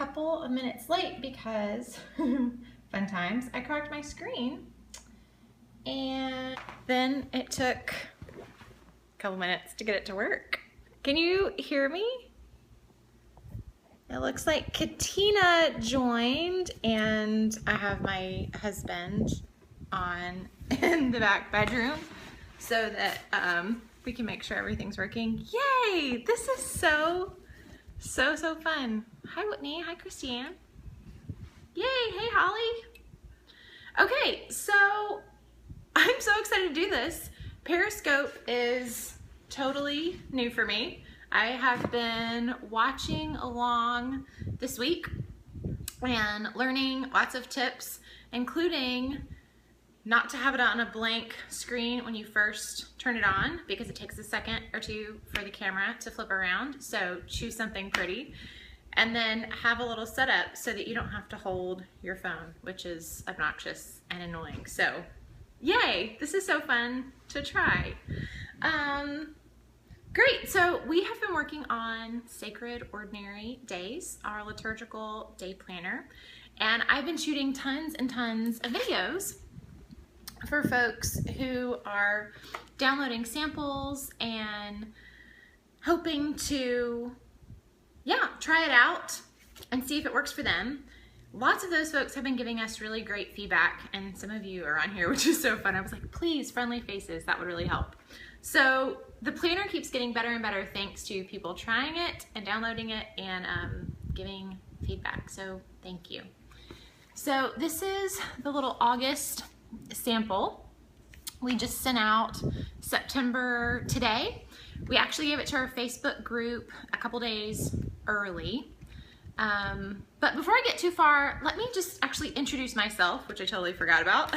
couple of minutes late because, fun times, I cracked my screen and then it took a couple minutes to get it to work. Can you hear me? It looks like Katina joined and I have my husband on in the back bedroom so that we can make sure everything's working. Yay! This is so fun. Hi Whitney, hi Christiane. Yay, hey Holly. Okay, so I'm so excited to do this. Periscope is totally new for me. I have been watching along this week and learning lots of tips, including not to have it on a blank screen when you first turn it on because it takes a second or two for the camera to flip around. So choose something pretty and then have a little setup so that you don't have to hold your phone, which is obnoxious and annoying. So yay, this is so fun to try. Great, so we have been working on Sacred Ordinary Days, our liturgical day planner, and I've been shooting tons and tons of videos for folks who are downloading samples and hoping to, try it out and see if it works for them. Lots of those folks have been giving us really great feedback, and some of you are on here, which is so fun. I was like, please, friendly faces, that would really help. So the planner keeps getting better and better thanks to people trying it and downloading it and giving feedback, so thank you. So this is the little August sample. We just sent out September today. We actually gave it to our Facebook group a couple days early. But before I get too far, let me just actually introduce myself, which I totally forgot about,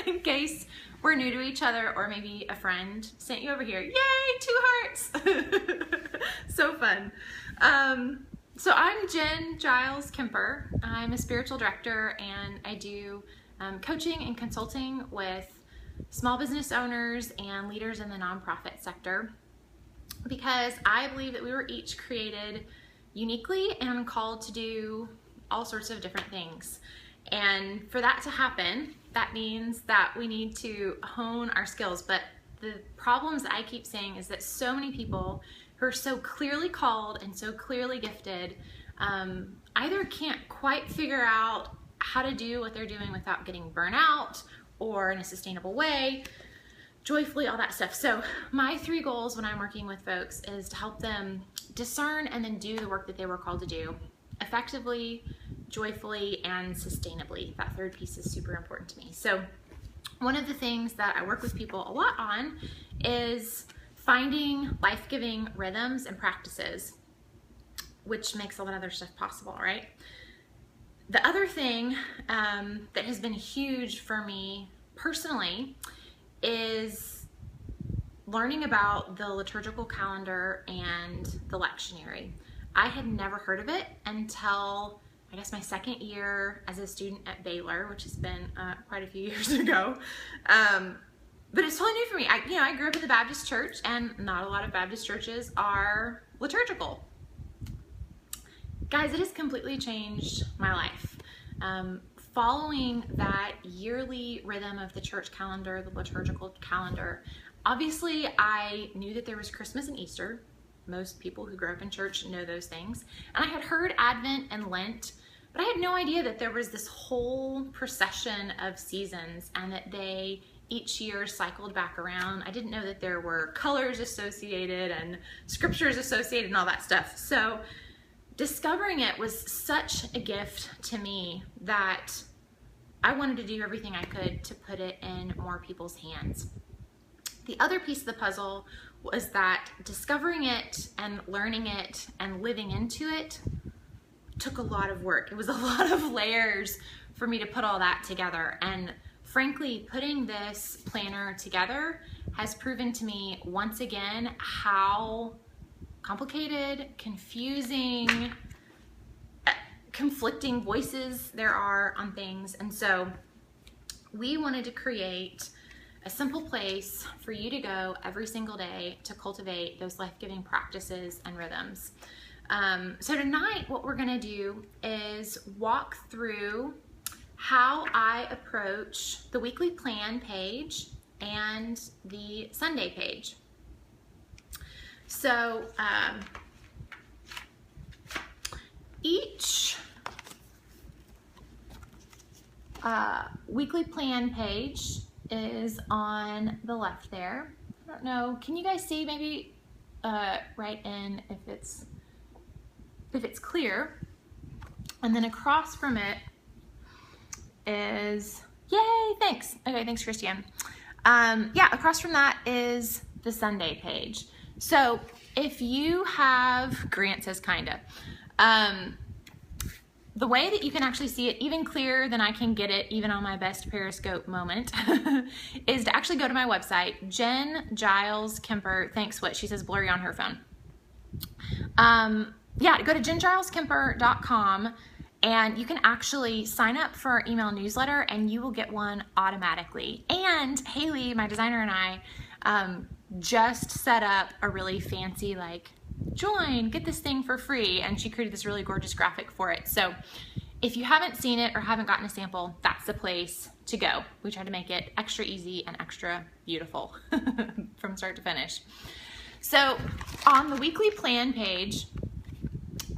in case we're new to each other or maybe a friend sent you over here. Yay, 2 hearts! So fun. So I'm Jen Giles Kemper. I'm a spiritual director and I do coaching and consulting with small business owners and leaders in the nonprofit sector because I believe that we were each created uniquely and called to do all sorts of different things. And for that to happen, that means that we need to hone our skills. But the problems that I keep seeing is that so many people who are so clearly called and so clearly gifted either can't quite figure out how to do what they're doing without getting burnt out or in a sustainable way, joyfully, all that stuff. So my 3 goals when I'm working with folks is to help them discern and then do the work that they were called to do effectively, joyfully, and sustainably. That 3rd piece is super important to me. So one of the things that I work with people a lot on is finding life-giving rhythms and practices, which makes a lot of other stuff possible, right? The other thing that has been huge for me personally is learning about the liturgical calendar and the lectionary. I had never heard of it until I guess my 2nd year as a student at Baylor, which has been quite a few years ago. But it's totally new for me. I grew up in the Baptist church, and not a lot of Baptist churches are liturgical. Guys, it has completely changed my life. Following that yearly rhythm of the church calendar, the liturgical calendar, obviously I knew that there was Christmas and Easter. Most people who grew up in church know those things. And I had heard Advent and Lent, but I had no idea that there was this whole procession of seasons and that they each year cycled back around. I didn't know that there were colors associated and scriptures associated and all that stuff. So discovering it was such a gift to me that I wanted to do everything I could to put it in more people's hands. The other piece of the puzzle was that discovering it and learning it and living into it took a lot of work. It was a lot of layers for me to put all that together. And frankly, putting this planner together has proven to me once again how complicated, confusing, conflicting voices there are on things. And so we wanted to create a simple place for you to go every single day to cultivate those life-giving practices and rhythms. So tonight what we're going to do is walk through how I approach the weekly plan page and the Sunday page. So each weekly plan page is on the left there. I don't know, can you guys see? Maybe write in if it's clear. And then across from it is, yay, thanks. Okay, thanks, Christiane. Yeah, across from that is the Sunday page. So if you have, Grant says kinda, the way that you can actually see it even clearer than I can get it even on my best Periscope moment is to actually go to my website. Jen Giles Kemper, thanks what she says blurry on her phone. Yeah, go to jengileskemper.com and you can actually sign up for our email newsletter and you will get one automatically. And Haley, my designer, and I just set up a really fancy like join, get this thing for free, and she created this really gorgeous graphic for it. So if you haven't seen it or haven't gotten a sample, that's the place to go. We try to make it extra easy and extra beautiful from start to finish. So on the weekly plan page,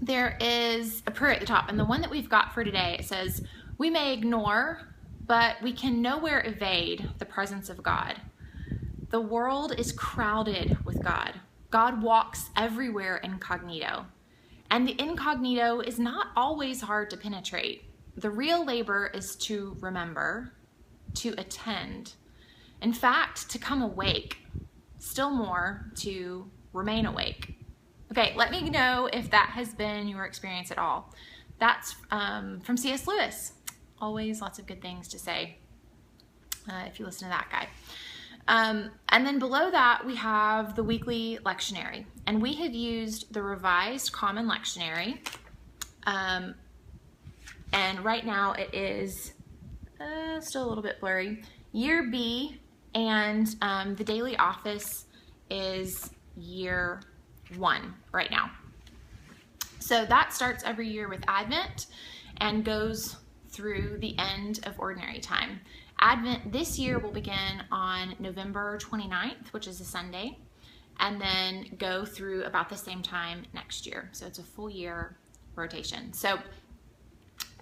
there is a prayer at the top, and the one that we've got for today, it says, "We may ignore, but we can nowhere evade the presence of God. The world is crowded with God. God walks everywhere incognito, and the incognito is not always hard to penetrate. The real labor is to remember, to attend, in fact, to come awake, still more to remain awake." Okay, let me know if that has been your experience at all. That's from C.S. Lewis. Always lots of good things to say if you listen to that guy. And then below that, we have the weekly lectionary. And we have used the Revised Common Lectionary. And right now it is still a little bit blurry. Year B, and the daily office is year 1 right now. So that starts every year with Advent and goes through the end of Ordinary Time. Advent this year will begin on November 29th, which is a Sunday, and then go through about the same time next year. So it's a full year rotation. So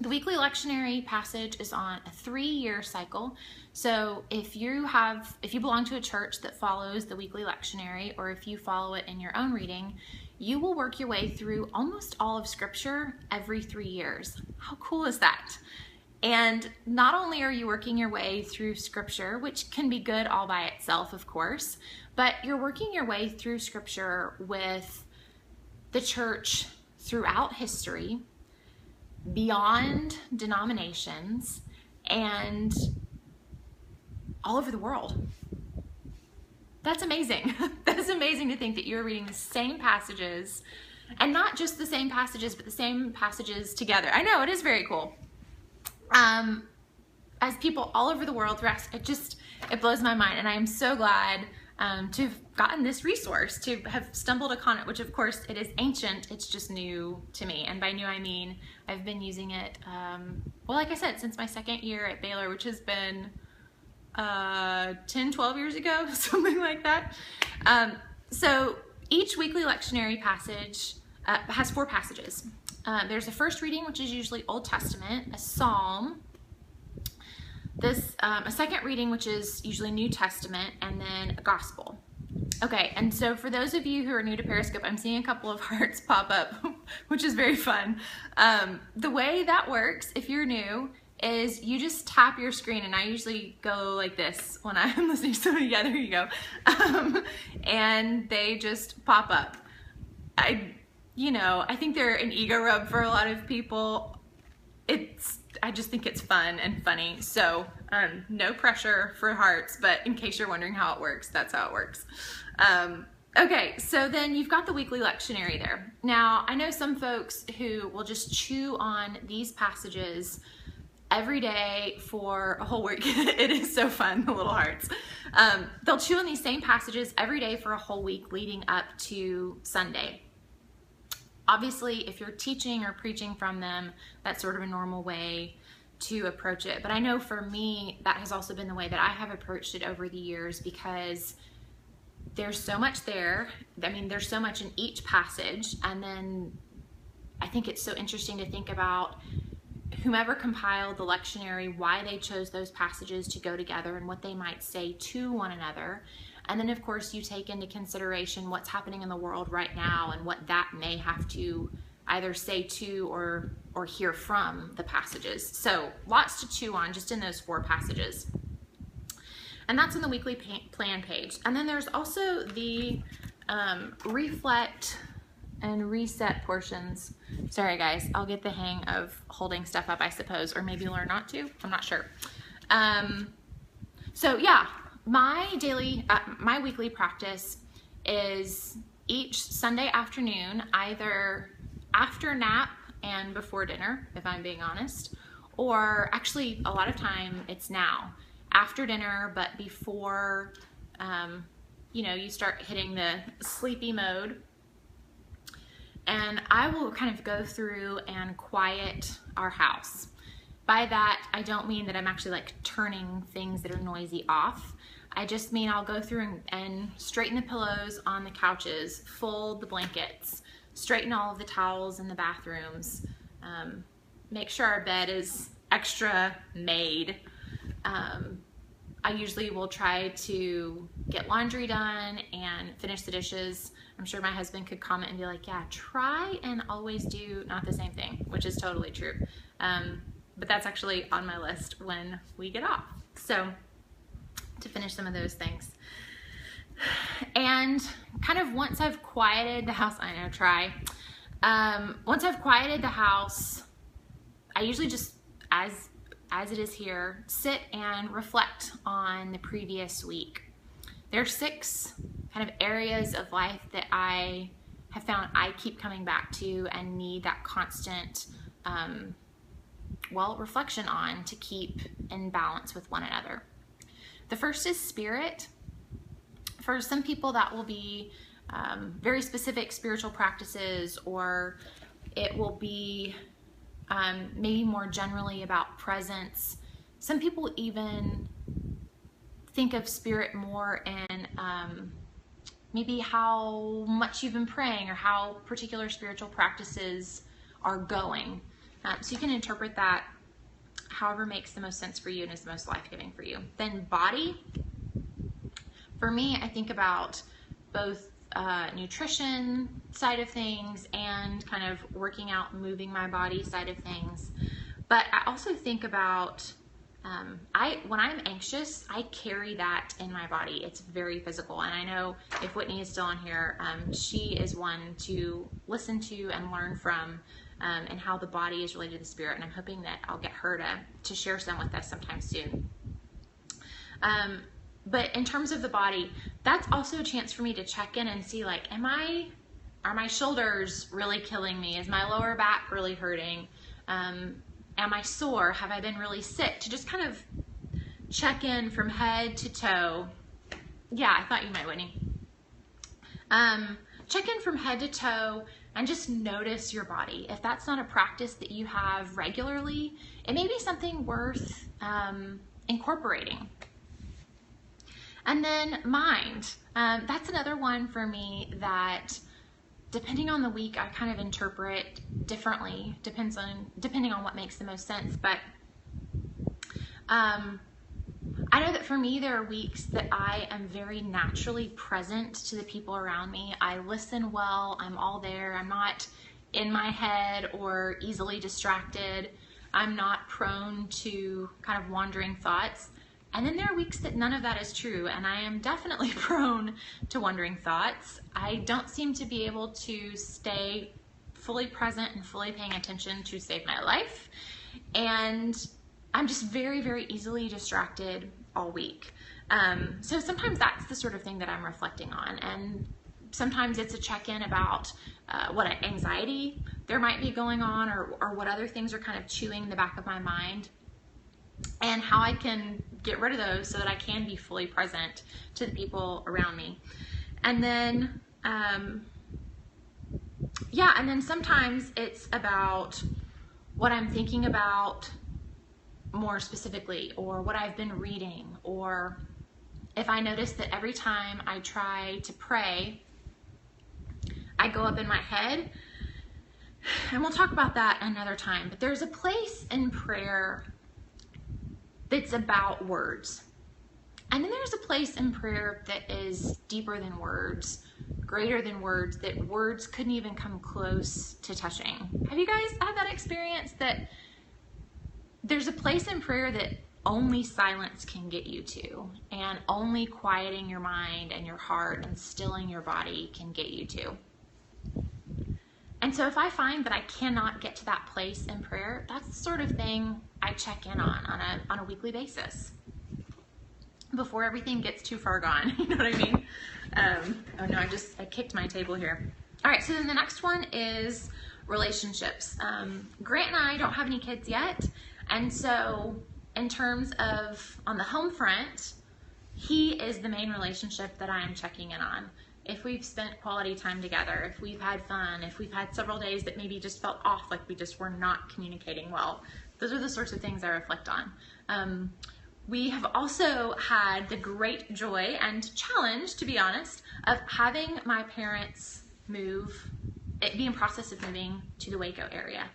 the weekly lectionary passage is on a 3-year cycle. So if you belong to a church that follows the weekly lectionary, or if you follow it in your own reading, you will work your way through almost all of Scripture every 3 years. How cool is that? And not only are you working your way through Scripture, which can be good all by itself, of course, but you're working your way through Scripture with the church throughout history, beyond denominations, and all over the world. That's amazing. That's amazing to think that you're reading the same passages, and not just the same passages, but the same passages together. I know, it is very cool. As people all over the world, it blows my mind, and I am so glad to have gotten this resource, to have stumbled upon it, which of course it is ancient, it's just new to me. And by new I mean I've been using it, well, like I said, since my 2nd year at Baylor, which has been 10, 12 years ago, something like that. So each weekly lectionary passage has 4 passages. There's a first reading, which is usually Old Testament, a psalm, a second reading, which is usually New Testament, and then a gospel. Okay, and so for those of you who are new to Periscope, I'm seeing a couple of hearts pop up, which is very fun. The way that works, if you're new, is you just tap your screen, and I usually go like this when I'm listening to somebody. Yeah, there you go. And they just pop up. I think they're an ego rub for a lot of people. I just think it's fun and funny. So no pressure for hearts, but in case you're wondering how it works, that's how it works. Okay, so then you've got the weekly lectionary there. Now, I know some folks who will just chew on these passages every day for a whole week. It is so fun, the little hearts. They'll chew on these same passages every day for a whole week leading up to Sunday. Obviously, if you're teaching or preaching from them, that's sort of a normal way to approach it. But I know for me, that has also been the way that I have approached it over the years, because there's so much there. I mean, there's so much in each passage. And then I think it's so interesting to think about whomever compiled the lectionary, why they chose those passages to go together and what they might say to one another. And then, of course, you take into consideration what's happening in the world right now and what that may have to either say to or hear from the passages. So lots to chew on just in those 4 passages. And that's in the weekly plan page. And then there's also the reflect and reset portions. Sorry guys, I'll get the hang of holding stuff up, I suppose, or maybe learn not to. I'm not sure. So yeah. My weekly practice is each Sunday afternoon, either after nap and before dinner, if I'm being honest, or actually a lot of time it's now after dinner, but before, you start hitting the sleepy mode. And I will kind of go through and quiet our house. By that, I don't mean that I'm actually like turning things that are noisy off. I just mean I'll go through and straighten the pillows on the couches, fold the blankets, straighten all of the towels in the bathrooms, make sure our bed is extra made. I usually will try to get laundry done and finish the dishes. I'm sure my husband could comment and be like, yeah, try and always do not the same thing, which is totally true. But that's actually on my list when we get off. So to finish some of those things. And kind of once I've quieted the house, once I've quieted the house, I usually just, as it is here, sit and reflect on the previous week. There are 6 kind of areas of life that I have found I keep coming back to and need that constant, reflection on to keep in balance with one another. The first is spirit. For some people that will be very specific spiritual practices, or it will be maybe more generally about presence. Some people even think of spirit more in maybe how much you've been praying or how particular spiritual practices are going. So you can interpret that however makes the most sense for you and is the most life-giving for you. Then body. For me, I think about both nutrition side of things and kind of working out, moving my body side of things. But I also think about, when I'm anxious, I carry that in my body. It's very physical. And I know if Whitney is still on here, she is one to listen to and learn from, and how the body is related to the spirit. And I'm hoping that I'll get her to share some with us sometime soon. But in terms of the body, that's also a chance for me to check in and see, like, are my shoulders really killing me? Is my lower back really hurting? Am I sore? Have I been really sick? To just kind of check in from head to toe. Yeah, I thought you might, Whitney. Check in from head to toe and just notice your body. If that's not a practice that you have regularly, it may be something worth incorporating. And then mind. That's another one for me that, depending on the week, I kind of interpret differently, depending on what makes the most sense. But I know that for me, there are weeks that I am very naturally present to the people around me. I listen well, I'm all there, I'm not in my head or easily distracted. I'm not prone to kind of wandering thoughts. And then there are weeks that none of that is true, and I am definitely prone to wandering thoughts. I don't seem to be able to stay fully present and fully paying attention to save my life. And I'm just very, very easily distracted all week. So sometimes that's the sort of thing that I'm reflecting on. And sometimes it's a check-in about what anxiety there might be going on, or what other things are kind of chewing the back of my mind, and how I can get rid of those so that I can be fully present to the people around me. And then yeah, and then sometimes it's about what I'm thinking about more specifically, or what I've been reading, or if I notice that every time I try to pray, I go up in my head. And we'll talk about that another time. But there's a place in prayer that's about words. And then there's a place in prayer that is deeper than words, greater than words, that words couldn't even come close to touching. Have you guys had that experience that there's a place in prayer that only silence can get you to, and only quieting your mind and your heart and stilling your body can get you to? And so if I find that I cannot get to that place in prayer, that's the sort of thing I check in on a weekly basis before everything gets too far gone. You know what I mean? Oh no, I kicked my table here. All right, so then the next one is relationships. Grant and I don't have any kids yet. And so in terms of on the home front, he is the main relationship that I am checking in on. If we've spent quality time together, if we've had fun, if we've had several days that maybe just felt off, like we just were not communicating well. Those are the sorts of things I reflect on. We have also had the great joy and challenge, to be honest, of having my parents be in process of moving to the Waco area,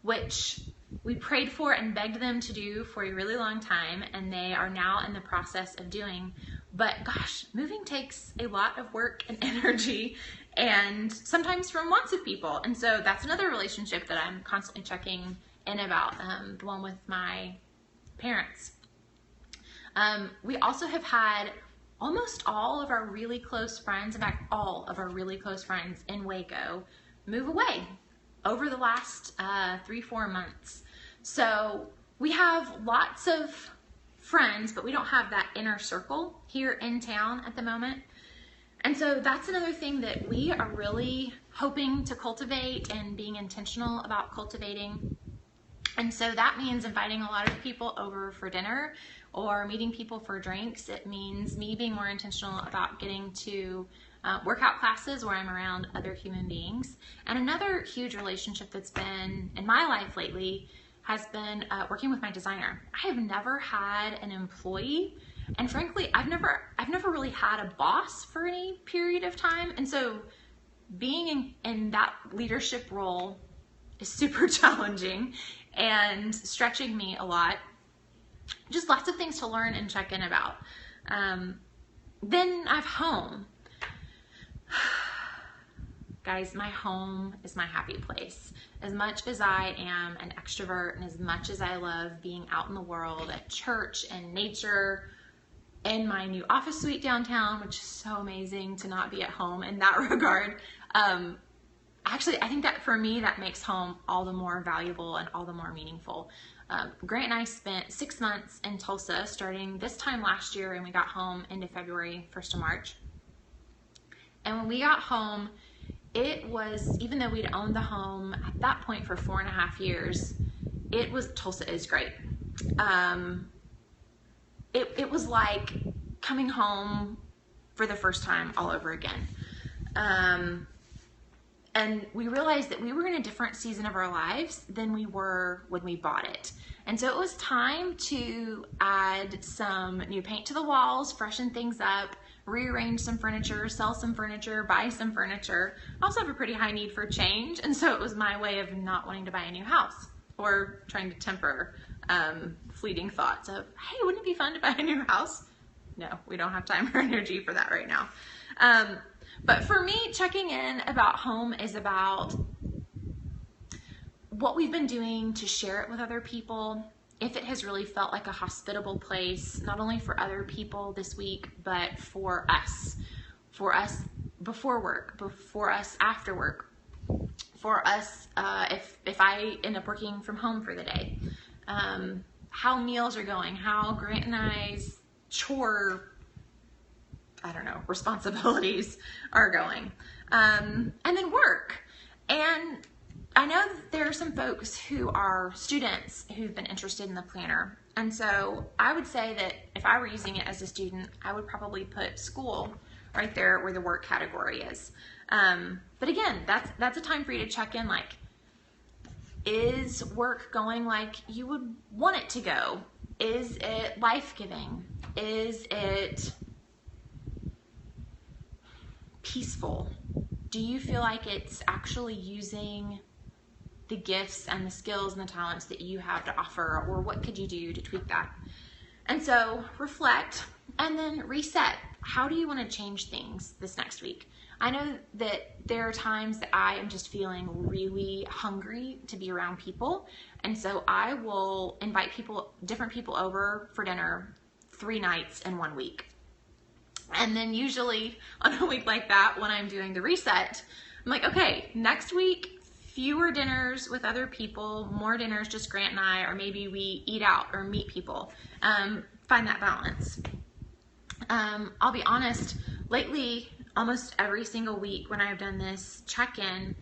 which we prayed for and begged them to do for a really long time, and they are now in the process of doing. But gosh, moving takes a lot of work and energy, and sometimes from lots of people. And so that's another relationship that I'm constantly checking in about, the one with my parents. We also have had almost all of our really close friends, in fact, all of our really close friends in Waco, move away over the last 3-4 months. So we have lots of friends, but we don't have that inner circle here in town at the moment. And so that's another thing that we are really hoping to cultivate and being intentional about cultivating. And so that means inviting a lot of people over for dinner or meeting people for drinks. It means me being more intentional about getting to workout classes where I'm around other human beings. And another huge relationship that's been in my life lately has been working with my designer. I have never had an employee, and frankly, I've never really had a boss for any period of time. And so being in that leadership role is super challenging and stretching me a lot. Just lots of things to learn and check in about. Then I have home. Guys, my home is my happy place. As much as I am an extrovert and as much as I love being out in the world, at church and nature, in my new office suite downtown, which is so amazing to not be at home in that regard. Actually, I think that for me, that makes home all the more valuable and all the more meaningful. Grant and I spent 6 months in Tulsa starting this time last year, and we got home into February, 1st of March. And when we got home, it was, even though we'd owned the home at that point for 4.5 years, Tulsa is great. It was like coming home for the first time all over again. And we realized that we were in a different season of our lives than we were when we bought it. And so it was time to add some new paint to the walls, freshen things up, rearrange some furniture, sell some furniture, buy some furniture. I also have a pretty high need for change, and so it was my way of not wanting to buy a new house or trying to temper fleeting thoughts of, hey, wouldn't it be fun to buy a new house? No, we don't have time or energy for that right now. But for me, checking in about home is about what we've been doing to share it with other people, if it has really felt like a hospitable place, not only for other people this week, but for us before work, for us after work, for us if I end up working from home for the day, how meals are going, how Grant and I's responsibilities are going, and then work. And I know that there are some folks who are students who've been interested in the planner. And so I would say that if I were using it as a student, I would probably put school right there where the work category is. But again, that's a time for you to check in, like, is work going like you would want it to go? Is it life-giving? Is it peaceful? Do you feel like it's actually using the gifts and the skills and the talents that you have to offer, or what could you do to tweak that? And so reflect and then reset. How do you want to change things this next week? I know that there are times that I am just feeling really hungry to be around people, and so I will invite different people over for dinner 3 nights in 1 week. And then usually on a week like that, when I'm doing the reset, I'm like, okay, next week, fewer dinners with other people, more dinners just Grant and I, or maybe we eat out or meet people. Find that balance. I'll be honest, lately, almost every single week when I've done this check-in,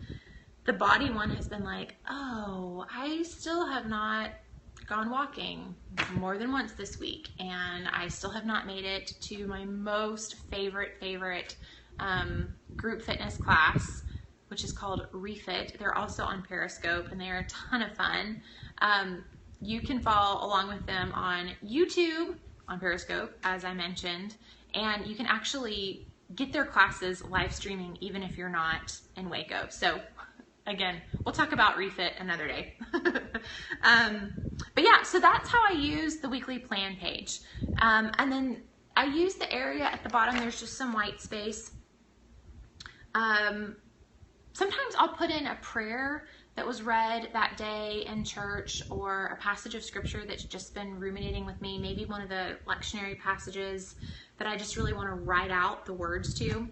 the body one has been like, oh, I still have not gone walking more than once this week, and I still have not made it to my most favorite group fitness class, which is called Refit. They're also on Periscope, and they're a ton of fun. You can follow along with them on YouTube, on Periscope, as I mentioned, and you can actually get their classes live streaming even if you're not in Waco. So again, we'll talk about Refit another day. But yeah, so that's how I use the weekly plan page. And then I use the area at the bottom. There's just some white space. Sometimes I'll put in a prayer that was read that day in church, or a passage of scripture that's just been ruminating with me, maybe one of the lectionary passages that I just really want to write out the words to,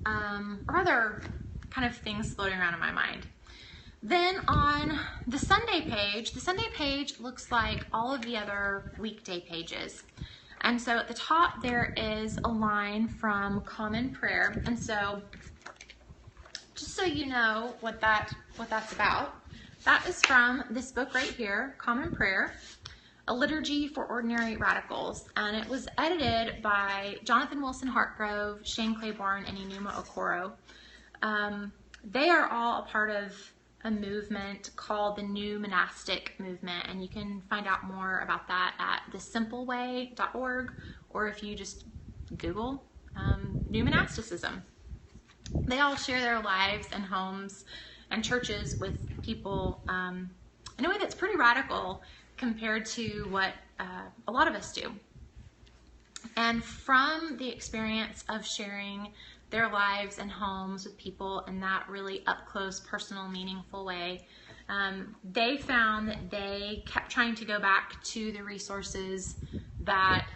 or other kind of things floating around in my mind. Then on the Sunday page looks like all of the other weekday pages. And so at the top there is a line from Common Prayer. And so just so you know what that's about, that is from this book right here, Common Prayer, A Liturgy for Ordinary Radicals. And it was edited by Jonathan Wilson Hartgrove, Shane Claiborne, and Enuma Okoro. They are all a part of a movement called the New Monastic Movement, and you can find out more about that at thesimpleway.org, or if you just Google New Monasticism. They all share their lives and homes and churches with people in a way that's pretty radical compared to what a lot of us do. And from the experience of sharing their lives and homes with people in that really up-close, personal, meaningful way, they found that they kept trying to go back to the resources that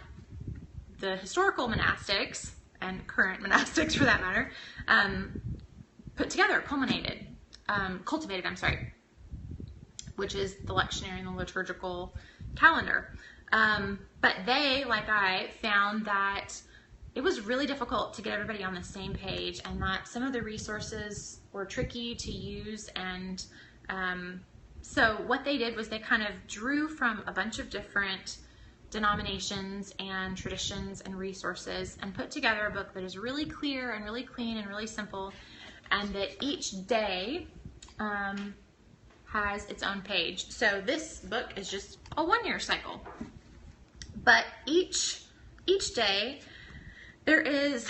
the historical monastics, and current monastics for that matter, put together, cultivated, which is the lectionary and the liturgical calendar. But they, like I, found that it was really difficult to get everybody on the same page, and that some of the resources were tricky to use. And so what they did was they kind of drew from a bunch of different denominations and traditions and resources and put together a book that is really clear and really clean and really simple, and that each day has its own page. So this book is just a 1-year cycle, but each day there is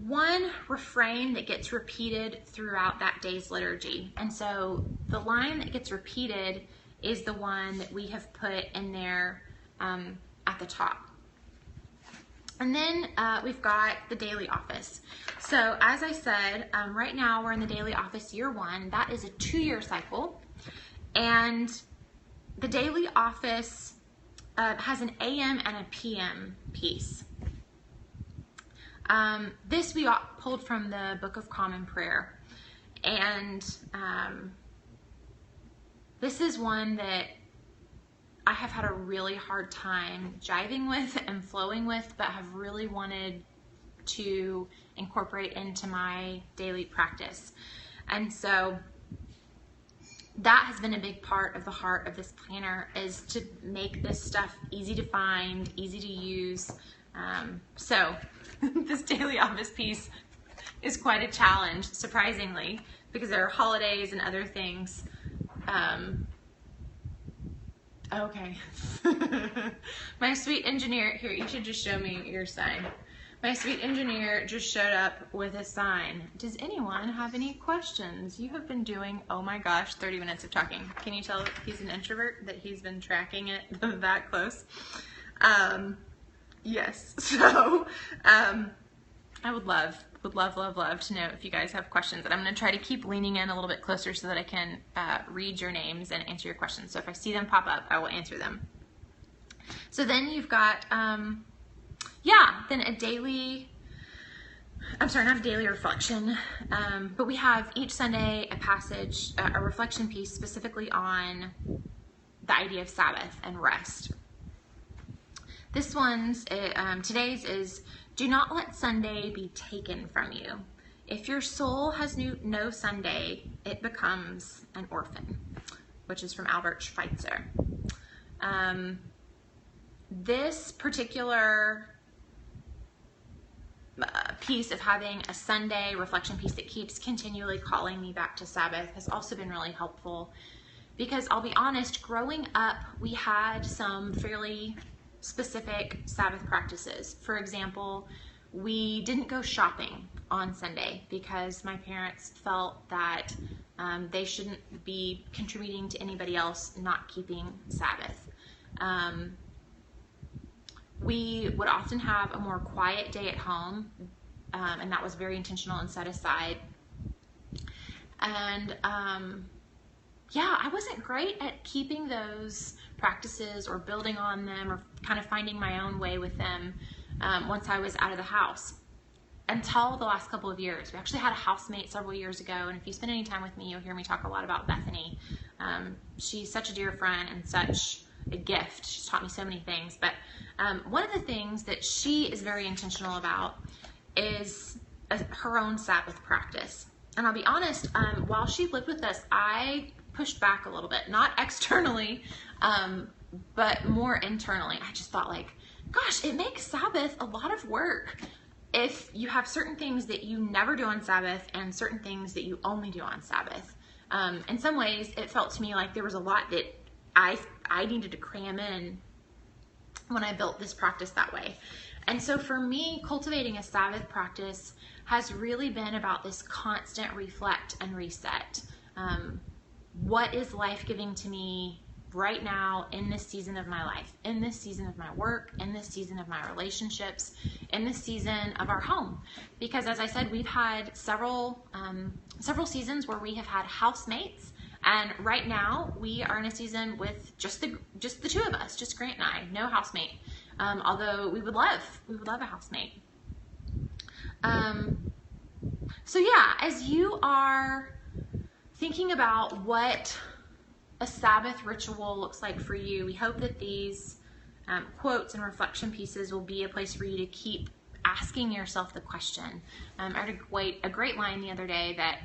one refrain that gets repeated throughout that day's liturgy. And so the line that gets repeated is the one that we have put in there at the top. And then we've got the daily office. So as I said, right now we're in the daily office year 1. That is a 2-year cycle. And the daily office has an AM and a PM piece. This we pulled from the Book of Common Prayer. And this is one that I have had a really hard time jiving with and flowing with, but have really wanted to incorporate into my daily practice. And so that has been a big part of the heart of this planner, is to make this stuff easy to find, easy to use. So this daily office piece is quite a challenge, surprisingly, because there are holidays and other things. Okay. My sweet engineer, here, you should just show me your sign. My sweet engineer just showed up with a sign. Does anyone have any questions? You have been doing, oh my gosh, 30 minutes of talking. Can you tell he's an introvert, that he's been tracking it that close? Yes, so I would love to know if you guys have questions. And I'm going to try to keep leaning in a little bit closer so that I can read your names and answer your questions. So if I see them pop up, I will answer them. So then you've got, then a daily, I'm sorry, not a daily reflection, but we have each Sunday a passage, a reflection piece specifically on the idea of Sabbath and rest. This one's, today's is, do not let Sunday be taken from you. If your soul has no Sunday, it becomes an orphan, which is from Albert Schweitzer. This particular piece of having a Sunday reflection piece that keeps continually calling me back to Sabbath has also been really helpful, because I'll be honest, growing up, we had some fairly specific Sabbath practices. For example, we didn't go shopping on Sunday because my parents felt that they shouldn't be contributing to anybody else not keeping Sabbath. We would often have a more quiet day at home, and that was very intentional and set aside. And I wasn't great at keeping those practices or building on them or kind of finding my own way with them once I was out of the house, until the last couple of years. We actually had a housemate several years ago, and if you spend any time with me, you'll hear me talk a lot about Bethany. She's such a dear friend and such a gift. She's taught me so many things, but one of the things that she is very intentional about is her own Sabbath practice. And I'll be honest, while she lived with us, I pushed back a little bit, not externally, but more internally. I just thought, like, gosh, it makes Sabbath a lot of work if you have certain things that you never do on Sabbath and certain things that you only do on Sabbath. In some ways, it felt to me like there was a lot that I needed to cram in when I built this practice that way. And so for me, cultivating a Sabbath practice has really been about this constant reflect and reset. What is life giving to me right now in this season of my life, in this season of my work, in this season of my relationships, in this season of our home? Because as I said, we've had several seasons where we have had housemates, and right now we are in a season with just the two of us, just Grant and I, no housemate. Although we would love a housemate. So yeah, as you are thinking about what a Sabbath ritual looks like for you, we hope that these quotes and reflection pieces will be a place for you to keep asking yourself the question. I heard a great line the other day that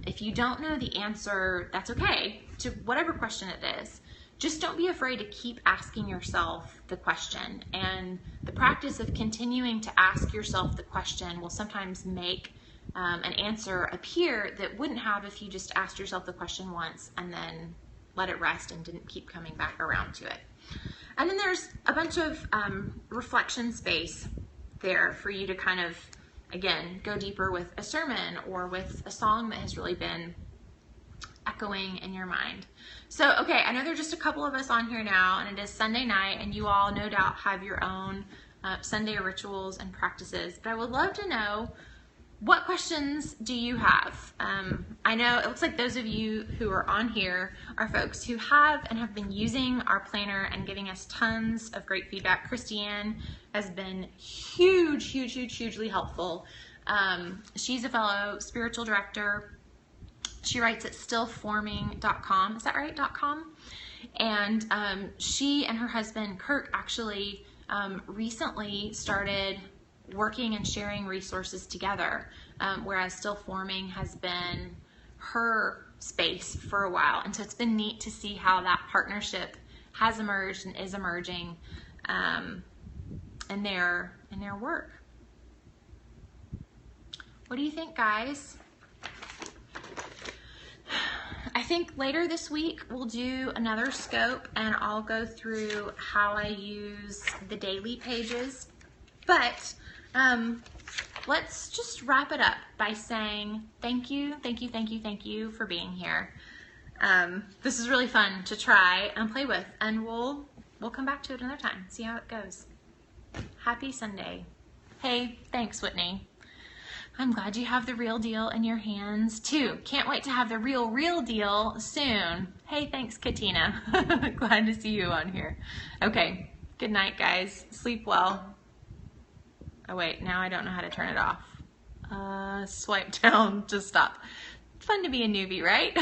if you don't know the answer, that's okay, to whatever question it is. Just don't be afraid to keep asking yourself the question. And the practice of continuing to ask yourself the question will sometimes make an answer appear that wouldn't have if you just asked yourself the question once and then let it rest and didn't keep coming back around to it. And then there's a bunch of reflection space there for you to kind of, again, go deeper with a sermon or with a song that has really been echoing in your mind. So, okay, I know there's just a couple of us on here now, and it is Sunday night, and you all no doubt have your own Sunday rituals and practices, but I would love to know, what questions do you have? I know it looks like those of you who are on here are folks who have and have been using our planner and giving us tons of great feedback. Christiane has been hugely helpful. She's a fellow spiritual director. She writes at stillforming.com. Is that right? .com? And she and her husband, Kirk, actually recently started working and sharing resources together, whereas Still Forming has been her space for a while. And so it's been neat to see how that partnership has emerged and is emerging in their work. What do you think, guys? I think later this week we'll do another scope and I'll go through how I use the daily pages. But let's just wrap it up by saying thank you for being here. This is really fun to try and play with, and we'll come back to it another time, see how it goes. Happy Sunday. Hey, thanks, Whitney. I'm glad you have the real deal in your hands too. Can't wait to have the real deal soon. Hey, thanks, Katina. Glad to see you on here. Okay, good night, guys. Sleep well. Oh wait, now I don't know how to turn it off. Swipe down to stop. Fun to be a newbie, right?